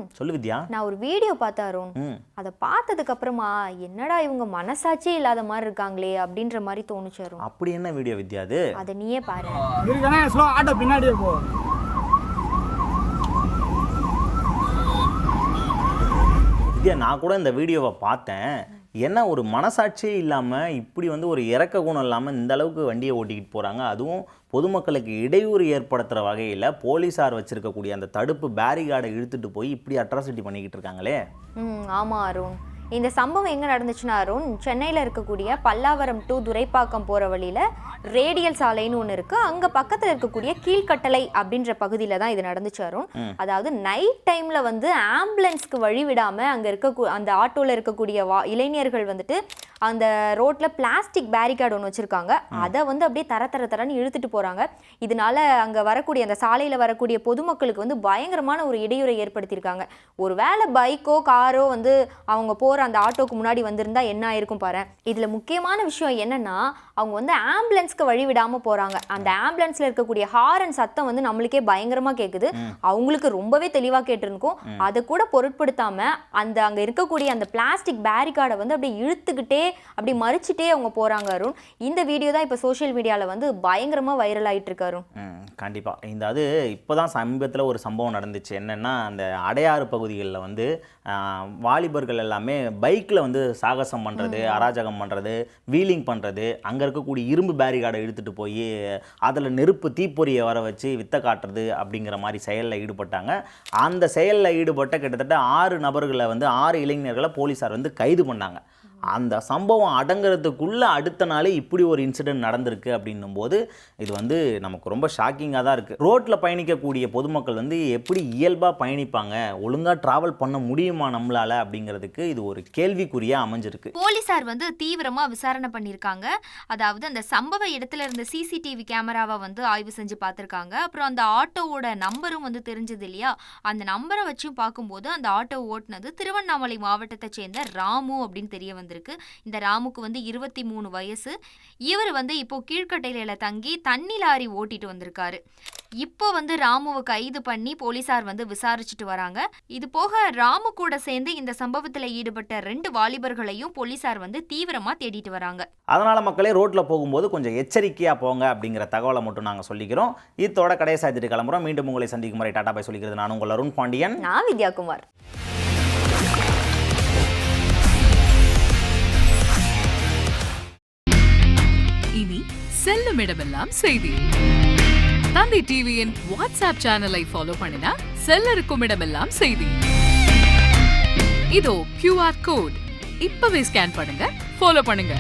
அருண், சொல்லு வித்யா. நான் ஒரு வீடியோ பார்த்தேன் அருண். அதை பார்த்ததுக்கு அப்புறமா என்னடா இவங்க மனசாட்சியே இல்லாத மாதிரி இருக்காங்களே அப்படின்ற மாதிரி தோணுச்சு அருண். அப்படி என்ன வீடியோ வித்யா அது? அதை நீயே பாரு. ஆட்டோ பின்னாடியே போ. வித்யா, நான் கூட இந்த வீடியோவை பார்த்தேன். என்ன ஒரு மனசாட்சியே இல்லாமல் இப்படி ஒரு இறக்க குணம் இல்லாமல் இந்த அளவுக்கு வண்டியை ஓட்டிக்கிட்டு போகிறாங்க. அதுவும் பொதுமக்களுக்கு இடையூறு ஏற்படுத்துகிற வகையில் போலீஸார் வச்சுருக்கக்கூடிய அந்த தடுப்பு பேரிகார்டை இழுத்துட்டு போய் இப்படி அட்ராசிட்டி பண்ணிக்கிட்டு இருக்காங்களே. ஆமாம் அருண், இந்த சம்பவம் எங்கே நடந்துச்சுன்னா அருண், சென்னையில் இருக்கக்கூடிய பல்லாவரம் டு துரைப்பாக்கம் போகிற வழியில் ரேடியல் சாலைன்னு ஒன்று இருக்குது. அங்கே பக்கத்தில் இருக்கக்கூடிய கீழ்கட்டளை அப்படின்ற பகுதியில் தான் இது நடந்துச்சு அருண். அதாவது நைட் டைமில் ஆம்புலன்ஸ்க்கு வழி விடாமல் அங்கே அந்த ஆட்டோவில் இருக்கக்கூடிய இளைஞர்கள் அந்த ரோட்டில் பிளாஸ்டிக் பேரிகார்டு ஒன்று வச்சுருக்காங்க. அதை அப்படியே தரன்னு இழுத்துட்டு போகிறாங்க. இதனால அங்கே வரக்கூடிய அந்த சாலையில் வரக்கூடிய பொதுமக்களுக்கு பயங்கரமான ஒரு இடையூறை ஏற்படுத்தியிருக்காங்க. ஒரு வேளை பைக்கோ காரோ அவங்க போகிற அந்த ஆட்டோக்கு முன்னாடி வந்திருந்தா என்ன ஆயிருக்கும் பாரு. இதில் முக்கியமான விஷயம் என்னன்னா, அவங்க ஆம்புலன்ஸ்க்கு வழி விடாமல் போகிறாங்க. அந்த ஆம்புலன்ஸில் இருக்கக்கூடிய ஹாரன் சத்தம் நம்மளுக்கே பயங்கரமாக கேட்குது. அவங்களுக்கு ரொம்பவே தெளிவாக கேட்டிருக்கும். அதை கூட பொருட்படுத்தாமல் அங்கே இருக்கக்கூடிய அந்த பிளாஸ்டிக் பேரிகார்டை அப்படியே இழுத்துக்கிட்டே அப்படி மறிச்சிட்டே அவங்க போகிறாங்க அருண். இந்த வீடியோ தான் இப்போ சோஷியல் மீடியாவில் பயங்கரமாக வைரல் ஆகிட்டு இருக்கு அருண். கண்டிப்பாக இந்த அது இப்போ தான் சமீபத்தில் ஒரு சம்பவம் நடந்துச்சு. என்னென்னா, அந்த அடையாறு பகுதிகளில் வாலிபர்கள் எல்லாமே பைக்கில் சாகசம் பண்ணுறது, அராஜகம் பண்ணுறது, வீலிங் பண்ணுறது, அங்கே இருக்கக்கூடிய இரும்பு பேரிகார்டை இழுத்துட்டு போய் அதில் நெருப்பு தீப்பொறியை வர வச்சு வித்த காட்டுறது அப்படிங்கிற மாதிரி செயலில் ஈடுபட்டாங்க. அந்த செயலில் ஈடுபட்ட கிட்டத்தட்ட 6 நபர்களை 6 இளைஞர்களை போலீஸார் கைது பண்ணாங்க. அந்த சம்பவம் அடங்கிறதுக்குள்ளே அடுத்த நாளே இப்படி ஒரு இன்சிடென்ட் நடந்திருக்கு அப்படின்னும் போது இது நமக்கு ரொம்ப ஷாக்கிங்காக தான் இருக்குது. ரோட்டில் பயணிக்கக்கூடிய பொதுமக்கள் எப்படி இயல்பாக பயணிப்பாங்க, ஒழுங்காக ட்ராவல் பண்ண முடியுமா நம்மளால் அப்படிங்கிறதுக்கு இது ஒரு கேள்விக்குறியாக அமைஞ்சிருக்கு. போலீஸார் தீவிரமாக விசாரணை பண்ணியிருக்காங்க. அதாவது அந்த சம்பவ இடத்துல இருந்த சிசிடிவி கேமராவை ஆய்வு செஞ்சு பார்த்துருக்காங்க. அப்புறம் அந்த ஆட்டோவோட நம்பரும் தெரிஞ்சது இல்லையா, அந்த நம்பரை வச்சும் பார்க்கும்போது அந்த ஆட்டோ ஓட்டுனது திருவண்ணாமலை மாவட்டத்தை சேர்ந்த ராமு அப்படின்னு தெரிய வந்து. இந்த ராமுக்கு 23 வயசு. இவர் இப்போ கீழ்கட்டையில தங்கி தண்ணி லாரி ஓட்டிட்டு வந்திருக்காரு. இப்போ ராமுவை கைது பண்ணி போலீசார் விசாரிச்சுட்டு வராங்க. இது போக ராமு கூட சேர்ந்து இந்த சம்பவத்தில் ஈடுபட்ட 2 வாலிபர்களையும் போலீசார் தீவிரமா தேடிட்டு வராங்க. அதனால மக்களே ரோட்ல போகும்போது கொஞ்சம் எச்சரிக்கையா போங்க அப்படிங்கிற தகவலை மட்டும் நாங்க சொல்லிக்கிறோம். இதோட கடைசி சாய்த்துட்டு கிளம்புறோம். மீண்டும் உங்களை சந்திக்கும் வரை டாடா பை சொல்லிக்கிறது நான் உங்கள் அருண் பாண்டியன். நான் வித்யாகுமார். இனி செல்லும் இடமெல்லாம் செய்தி. தந்தி டிவியின் வாட்ஸ்அப் சேனலை ஃபாலோ பண்ணினா செல்ல இருக்கும் இடமெல்லாம் செய்தி. இதோ QR கோட் இப்பவே ஸ்கேன் பண்ணுங்க, ஃபாலோ பண்ணுங்க.